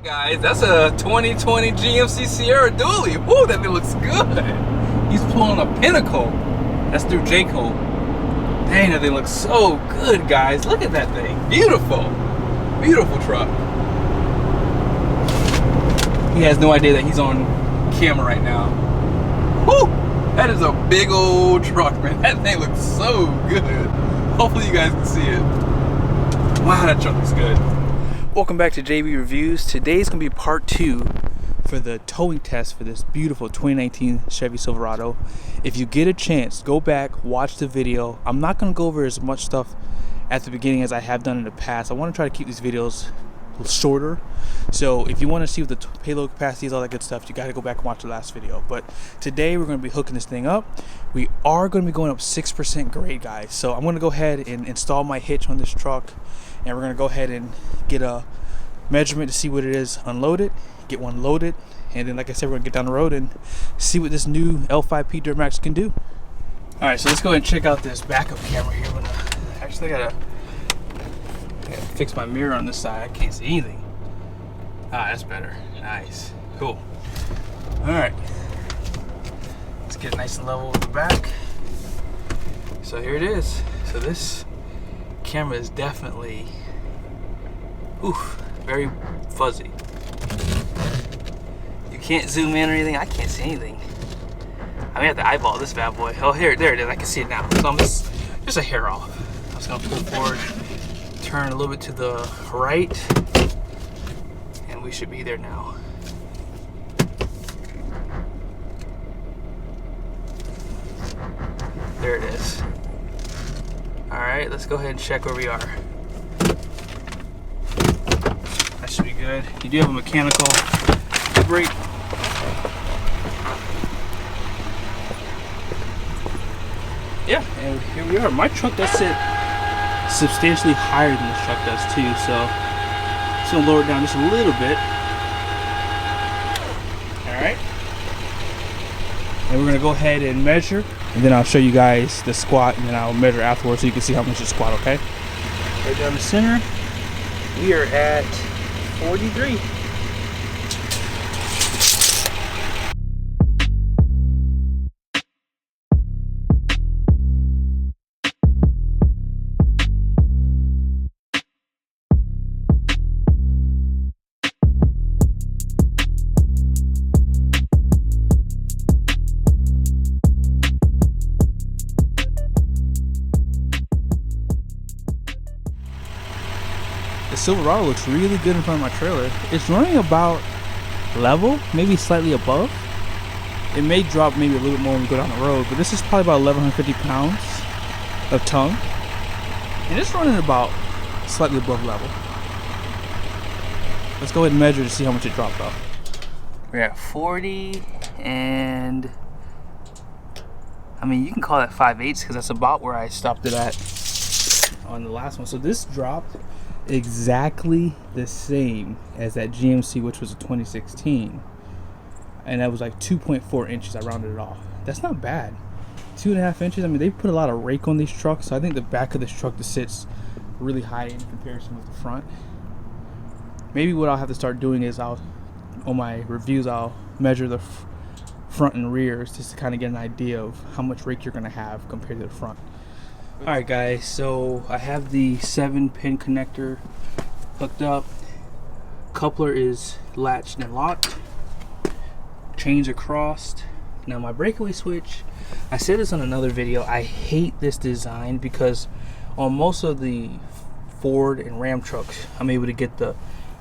Alright guys, that's a 2020 GMC Sierra dually. Woo, that thing looks good. He's pulling a Pinnacle. That's through J-Cole. Dang, that thing looks so good, guys. Look at that thing. Beautiful. Beautiful truck. He has no idea that he's on camera right now. Woo! That is a big old truck, man. That thing looks so good. Hopefully you guys can see it. Wow, that truck looks good. Welcome back to JB Reviews. Today's gonna be part 2 for the towing test for this beautiful 2019 Chevy Silverado. If you get a chance, go back, watch the video. I'm not gonna go over as much stuff at the beginning as I have done in the past. I wanna try to keep these videos shorter. So if you wanna see what the payload capacity is, all that good stuff, you gotta go back and watch the last video. But today we're gonna be hooking this thing up. We are gonna be going up 6% grade, guys. So I'm gonna go ahead and install my hitch on this truck, and we're gonna go ahead and get a measurement to see what it is, unload it, get one loaded, and then like I said, we're gonna get down the road and see what this new L5P Duramax can do. All right, so let's go ahead and check out this backup camera here. Actually, I gotta fix my mirror on this side. I can't see anything. Ah, that's better. Nice, cool. All right, let's get nice and level with the back. So here it is. So this camera is definitely, very fuzzy. You can't zoom in or anything. I can't see anything. I may have to eyeball this bad boy. Oh, there it is. I can see it now. So I'm just a hair off. I'm just gonna pull forward, turn a little bit to the right, and we should be there now. There it is. All right, let's go ahead and check where we are. That should be good. You do have a mechanical brake. Yeah, and here we are. My truck does sit substantially higher than this truck does too, so just gonna lower it down just a little bit. All right, and we're gonna go ahead and measure, and then I'll show you guys the squat, and then I'll measure afterwards so you can see how much you squat. Okay, right down the center, we are at 43. The Silverado looks really good in front of my trailer. It's running about level, maybe slightly above. It may drop maybe a little bit more when we go down the road, but this is probably about 1,150 pounds of tongue. And it's running about slightly above level. Let's go ahead and measure to see how much it dropped off. We're at 40, and I mean, you can call that 5/8 because that's about where I stopped it at on the last one. So this dropped exactly the same as that GMC, which was a 2016, and that was like 2.4 inches. I rounded it off. That's not bad. 2.5 inches. I mean, they put a lot of rake on these trucks, so I think the back of this truck just sits really high in comparison with the front. Maybe what I'll have to start doing is on my reviews, I'll measure the front and rears just to kind of get an idea of how much rake you're going to have compared to the front. Alright guys, so I have the 7-pin connector hooked up. Coupler is latched and locked. Chains are crossed. Now my breakaway switch, I said this on another video, I hate this design because on most of the Ford and Ram trucks, I'm able to get the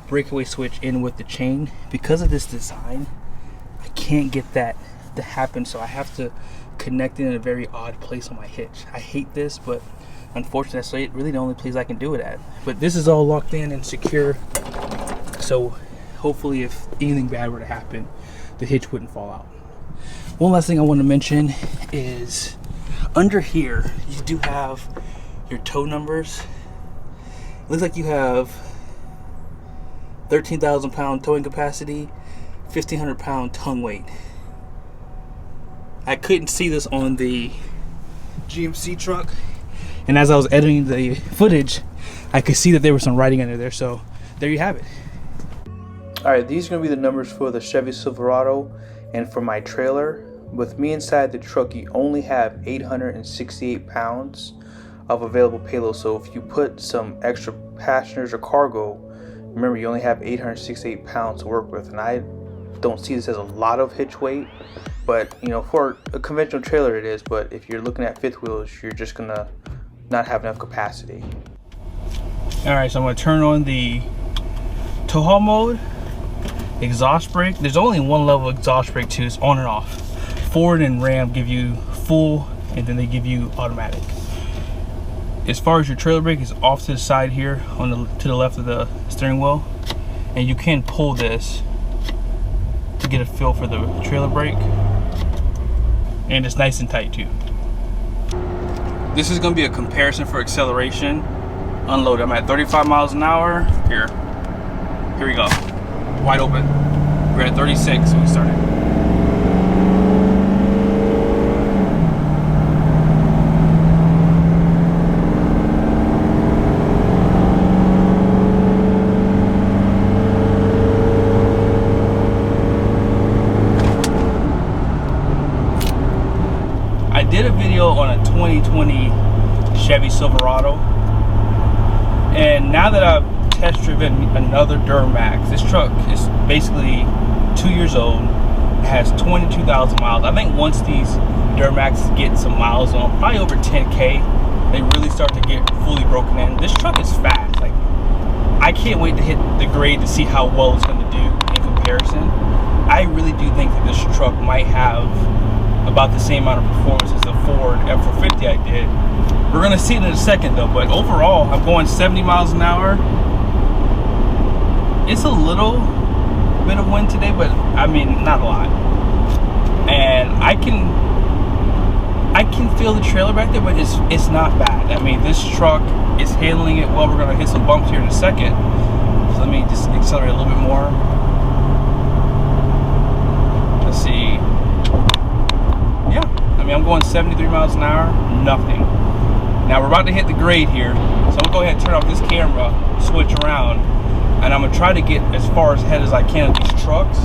breakaway switch in with the chain. Because of this design, I can't get that to happen, so I have to connect it in a very odd place on my hitch. I hate this, but unfortunately that's really the only place I can do it at. But this is all locked in and secure, so hopefully if anything bad were to happen, the hitch wouldn't fall out. One last thing I want to mention is under here you do have your tow numbers. It looks like you have 13,000 pound towing capacity, 1,500 pound tongue weight. I couldn't see this on the GMC truck, and as I was editing the footage, I could see that there was some writing under there, so there you have it. Alright, these are going to be the numbers for the Chevy Silverado and for my trailer. With me inside the truck, you only have 868 pounds of available payload. So if you put some extra passengers or cargo, remember you only have 868 pounds to work with. And I don't see this as a lot of hitch weight, but you know, for a conventional trailer it is. But if you're looking at fifth wheels, you're just gonna not have enough capacity. Alright, so I'm gonna turn on the tow haul mode. Exhaust brake, there's only one level of exhaust brake too, it's on and off. Ford and Ram give you full and then they give you automatic. As far as your trailer brake, is off to the side here on the to the left of the steering wheel, and you can pull this to get a feel for the trailer brake, and it's nice and tight too. This is going to be a comparison for acceleration. Unload, I'm at 35 miles an hour. Here we go, wide open. We're at 36 when we started. I did a video on a 2020 Chevy Silverado, and now that I've test driven another Duramax, this truck is basically 2 years old. It has 22,000 miles. I think once these Duramaxes get some miles on, probably over 10K, they really start to get fully broken in. This truck is fast. Like, I can't wait to hit the grade to see how well it's going to do in comparison. I really do think that this truck might have about the same amount of performance as the Ford F450 I did. We're going to see it in a second though, but overall I'm going 70 miles an hour. It's a little bit of wind today, but I mean, not a lot. And I can feel the trailer back there, but it's not bad. I mean, this truck is handling it well. We're going to hit some bumps here in a second. So let me just accelerate a little bit more. Let's see. Yeah, I mean, I'm going 73 miles an hour, nothing. Now we're about to hit the grade here, so I'm gonna go ahead and turn off this camera, switch around, and I'm gonna try to get as far ahead as I can of these trucks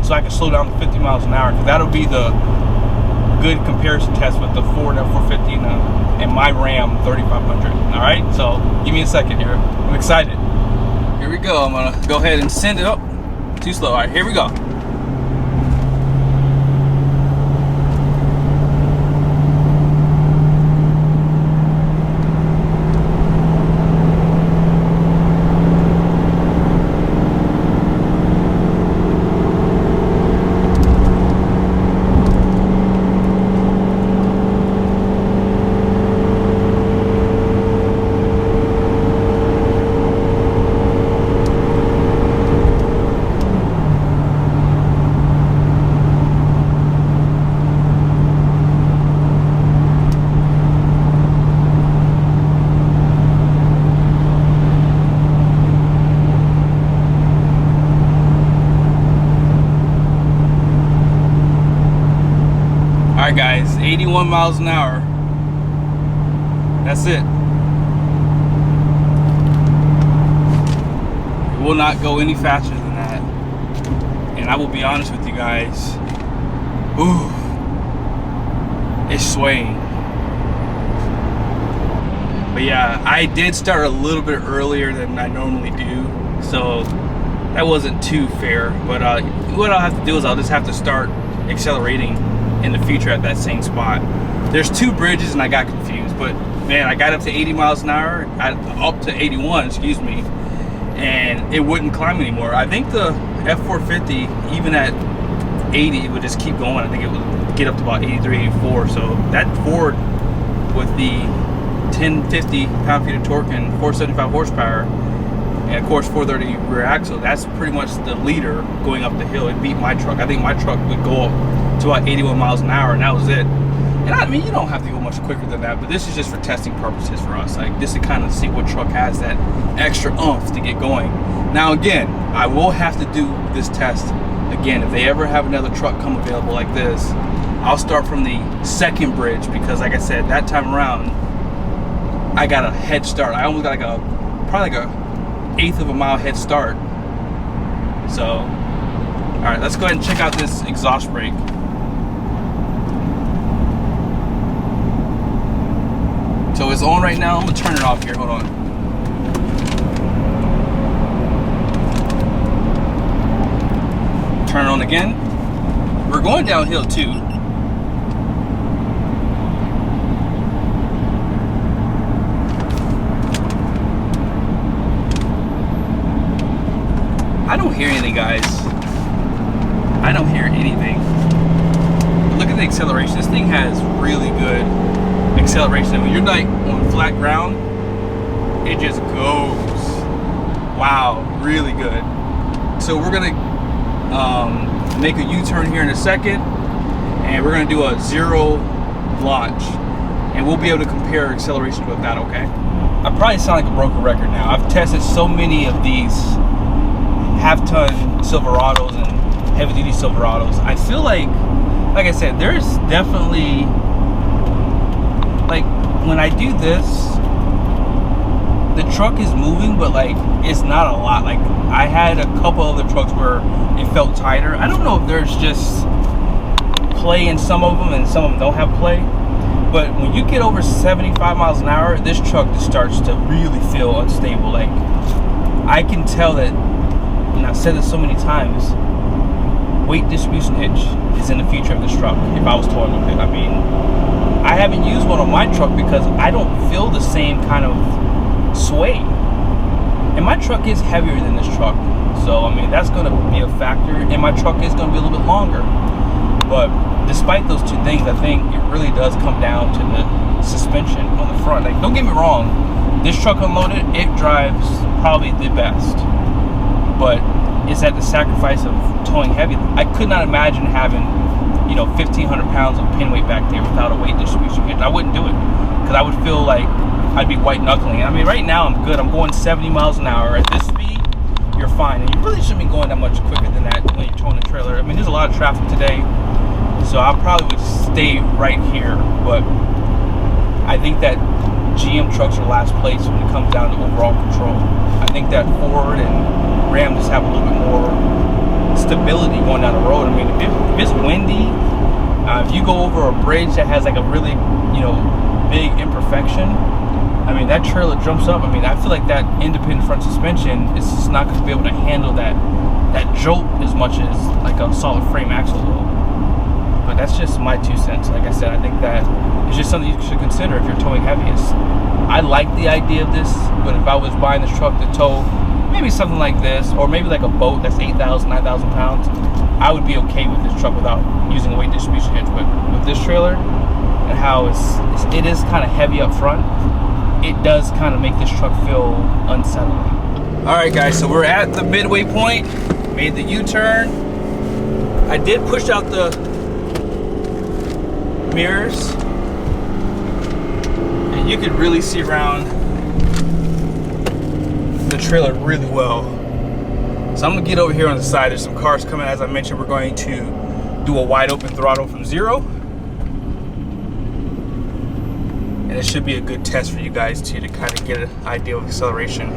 so I can slow down to 50 miles an hour, because that'll be the good comparison test with the Ford F450 and my Ram 3500. All right, so give me a second here. I'm excited. Here we go. I'm gonna go ahead and send it up. Too slow. All right, here we go. Alright guys, 81 miles an hour. That's it. It will not go any faster than that. And I will be honest with you guys. Ooh, it's swaying. But yeah, I did start a little bit earlier than I normally do, so that wasn't too fair. But what I'll have to do is I'll just have to start accelerating in the future at that same spot. There's two bridges and I got confused, but man, I got up to 80 miles an hour, up to 81, excuse me, and it wouldn't climb anymore. I think the F450, even at 80, it would just keep going. I think it would get up to about 83, 84. So that Ford with the 1050 pound-feet of torque and 475 horsepower, and of course 430 rear axle, that's pretty much the leader going up the hill. It beat my truck. I think my truck would go up to about 81 miles an hour, and that was it. And I mean, you don't have to go much quicker than that, but this is just for testing purposes for us, like just to kind of see what truck has that extra oomph to get going. Now again, I will have to do this test again. If they ever have another truck come available like this, I'll start from the second bridge, because like I said, that time around I got a head start. I almost got like probably like a eighth of a mile head start So, all right, let's go ahead and check out this exhaust brake. So it's on right now. I'm gonna turn it off here. Hold on. Turn it on again. We're going downhill too. I don't hear anything, guys. I don't hear anything. But look at the acceleration. This thing has really good acceleration. When you're like on flat ground, it just goes. Wow, really good. So we're gonna make a U-turn here in a second, and we're gonna do a 0 launch, and we'll be able to compare acceleration with that. Okay. I probably sound like a broken record now. I've tested so many of these half-ton Silverados and heavy-duty Silverados. I feel like I said, there's definitely, like, when I do this, the truck is moving, but like it's not a lot. Like, I had a couple other trucks where it felt tighter. I don't know if there's just play in some of them and some of them don't have play, but when you get over 75 miles an hour, this truck just starts to really feel unstable. Like, I can tell that, and I've said this so many times, weight distribution hitch is in the future of this truck if I was towing with it. I mean, I haven't used one on my truck because I don't feel the same kind of sway. And my truck is heavier than this truck. So, I mean, that's going to be a factor. And my truck is going to be a little bit longer. But despite those two things, I think it really does come down to the suspension on the front. Like, don't get me wrong, this truck unloaded, it drives probably the best. But it's at the sacrifice of towing heavy. I could not imagine having, 1,500 pounds of pin weight back there without a weight distribution hitch. I wouldn't do it because I would feel like I'd be white knuckling. I mean, right now I'm good. I'm going 70 miles an hour. At this speed, you're fine. And you really shouldn't be going that much quicker than that when you're towing a trailer. I mean, there's a lot of traffic today, so I probably would stay right here. But I think that GM trucks are last place when it comes down to overall control. I think that Ford and Ram just have a little bit more stability going down the road. I mean, if it's windy, if you go over a bridge that has like a really, big imperfection, I mean, that trailer jumps up. I mean, I feel like that independent front suspension is just not going to be able to handle that jolt as much as like a solid frame axle will. But that's just my 2 cents. Like I said, I think that it's just something you should consider if you're towing heavy. I like the idea of this, but if I was buying this truck to tow maybe something like this, or maybe like a boat that's 8,000, 9,000 pounds, I would be okay with this truck without using a weight distribution hitch. But with this trailer and how it is kind of heavy up front, it does kind of make this truck feel unsettling. All right, guys, so we're at the midway point, made the U-turn. I did push out the mirrors, and you could really see around the trailer really well. So I'm gonna get over here on the side. There's some cars coming. As I mentioned, we're going to do a wide open throttle from 0. And it should be a good test for you guys too, to kind of get an idea of acceleration.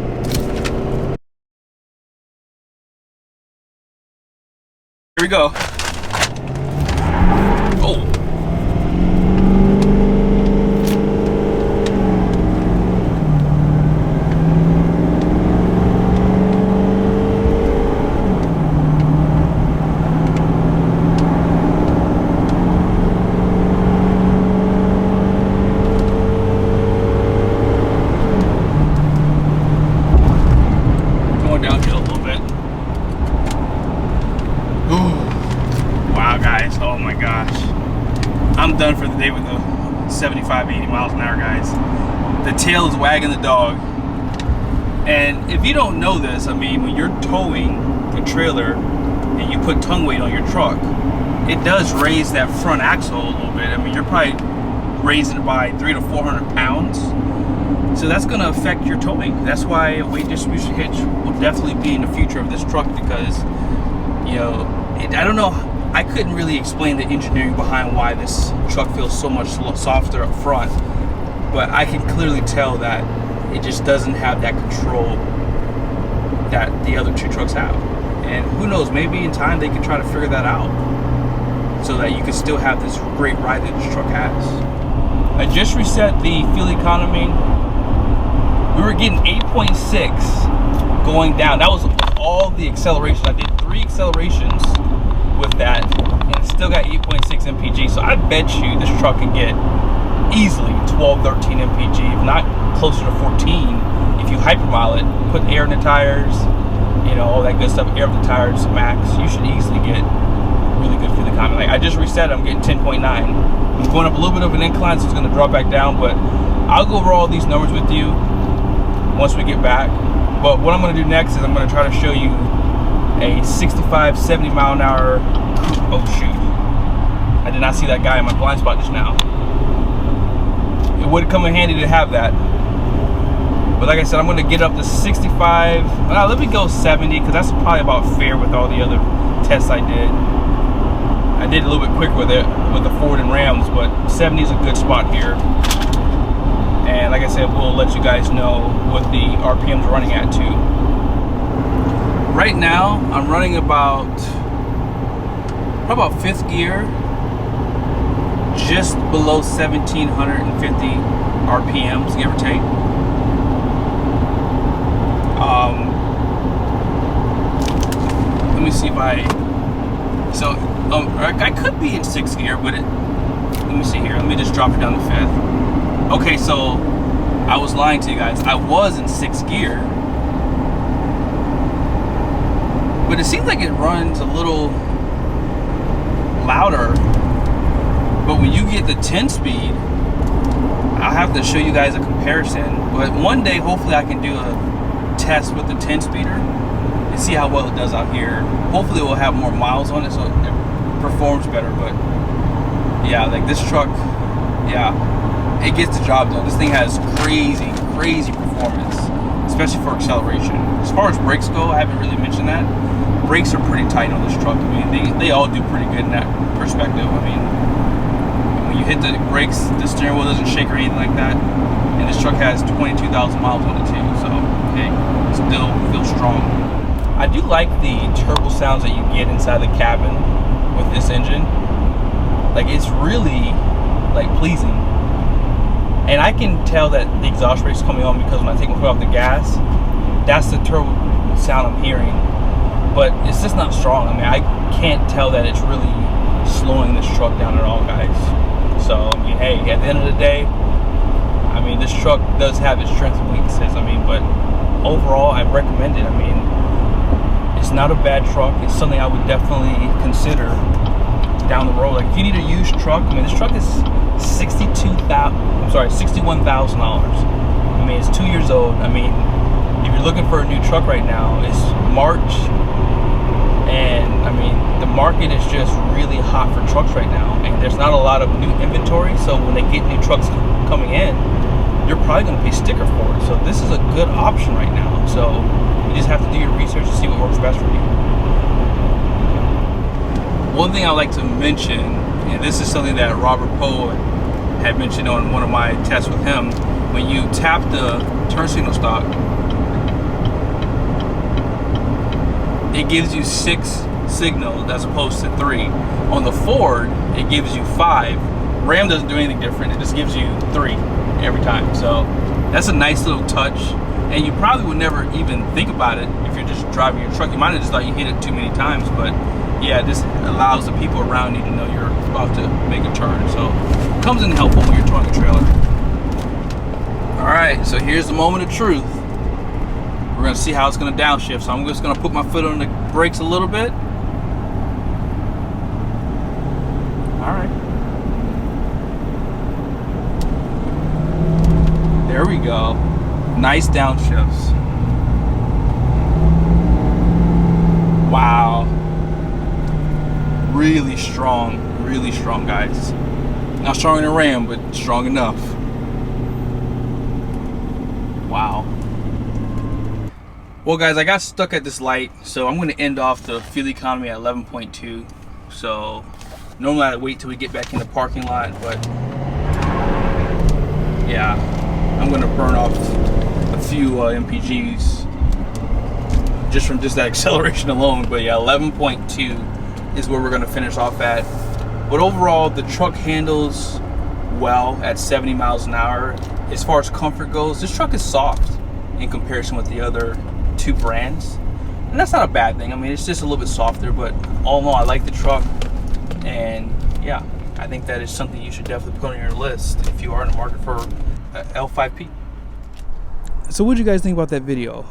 Here we go. Oh. I'm done for the day with the 75, 80 miles an hour, guys. The tail is wagging the dog. And if you don't know this, I mean, when you're towing a trailer and you put tongue weight on your truck, it does raise that front axle a little bit. I mean, you're probably raising it by 300 to 400 pounds. So that's going to affect your towing. That's why a weight distribution hitch will definitely be in the future of this truck, because, I don't know. I couldn't really explain the engineering behind why this truck feels so much softer up front, but I can clearly tell that it just doesn't have that control that the other two trucks have. And who knows, maybe in time they can try to figure that out so that you can still have this great ride that this truck has. I just reset the fuel economy. We were getting 8.6 going down. That was all the acceleration. I did 3 accelerations with that and still got 8.6 mpg. So I bet you this truck can get easily 12, 13 mpg, if not closer to 14. If you hypermile it, put air in the tires, you know, all that good stuff, air of the tires max, you should easily get really good fuel economy. Like I just reset, I'm getting 10.9. I'm going up a little bit of an incline, so it's going to drop back down, but I'll go over all these numbers with you once we get back. But what I'm going to do next is I'm going to try to show you a 65, 70 mile an hour. Oh shoot, I did not see that guy in my blind spot just now. It would come in handy to have that. But like I said, I'm going to get up to 65. Let me go 70, because that's probably about fair with all the other tests I did. I did a little bit quicker with it, with the Ford and Rams, but 70 is a good spot here. And like I said, we'll let you guys know what the RPM's running at too. Right now, I'm running probably about 5th gear, just below 1,750 RPMs, give or take. Let me see if I could be in 6th gear, but let me see here. Let me just drop it down to 5th. Okay, so I was lying to you guys. I was in 6th gear, but it seems like it runs a little louder. But when you get the 10 speed, I'll have to show you guys a comparison. But one day, hopefully, I can do a test with the 10 speeder and see how well it does out here. Hopefully, it will have more miles on it, so it performs better. But yeah, like this truck, yeah, it gets the job done. This thing has crazy performance, especially for acceleration. As far as brakes go, I haven't really mentioned that. Brakes are pretty tight on this truck. I mean, they all do pretty good in that perspective. I mean, when you hit the brakes, the steering wheel doesn't shake or anything like that. And this truck has 22,000 miles on it too, so hey, it still feels strong. I do like the turbo sounds that you get inside the cabin with this engine. Like, it's really like pleasing. And I can tell that the exhaust rate's coming on because when I take my foot off the gas, that's the turbo sound I'm hearing. But it's just not strong. I mean, I can't tell that it's really slowing this truck down at all, guys. So, I mean, hey, at the end of the day, I mean, this truck does have its strengths and weaknesses. I mean, but overall, I recommend it. I mean, it's not a bad truck. It's something I would definitely consider down the road. Like, if you need a used truck, I mean, this truck is $61,000. I mean, it's 2 years old. I mean, if you're looking for a new truck right now, it's March, and I mean, the market is just really hot for trucks right now, and there's not a lot of new inventory. So when they get new trucks coming in, you're probably going to pay sticker for it. So this is a good option right now. So you just have to do your research and see what works best for you. One thing I like to mention, and this is something that Robert Poe had mentioned on one of my tests with him, when you tap the turn signal stop, it gives you 6 signals as opposed to 3. On the Ford, it gives you 5. Ram doesn't do anything different. It just gives you 3 every time. So that's a nice little touch. And you probably would never even think about it if you're just driving your truck. You might have just thought you hit it too many times. But yeah, this allows the people around you to know you're about to make a turn. So it comes in helpful when you're towing a trailer. All right, so here's the moment of truth. We're gonna see how it's gonna downshift. So I'm just gonna put my foot on the brakes a little bit. All right. There we go. Nice downshifts. Wow. Really strong, guys. Not stronger than Ram, but strong enough. Wow. Well, guys, I got stuck at this light, so I'm going to end off the fuel economy at 11.2. So normally I'd wait till we get back in the parking lot, but yeah, I'm going to burn off a few MPGs just from just that acceleration alone. But yeah, 11.2 is where we're going to finish off at. But overall, the truck handles well at 70 miles an hour. As far as comfort goes, this truck is soft in comparison with the other two brands, and that's not a bad thing. I mean, it's just a little bit softer, but all in all, I like the truck, and yeah, I think that is something you should definitely put on your list if you are in the market for L5P. So what did you guys think about that video?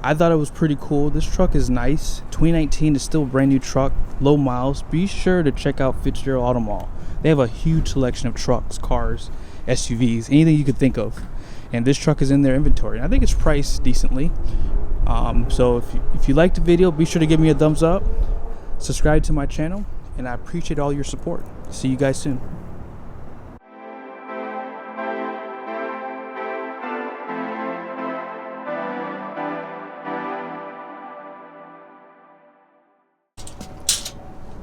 I thought it was pretty cool. This truck is nice. 2019 is still a brand new truck, low miles. Be sure to check out Fitzgerald Auto Mall. They have a huge selection of trucks, cars, SUVs, anything you could think of. And this truck is in their inventory. And I think it's priced decently. So if you liked the video, be sure to give me a thumbs up. Subscribe to my channel. And I appreciate all your support. See you guys soon.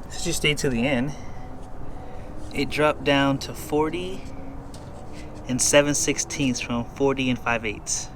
Since you stayed to the end, it dropped down to 40 and 7/16 from 40 and 5/8.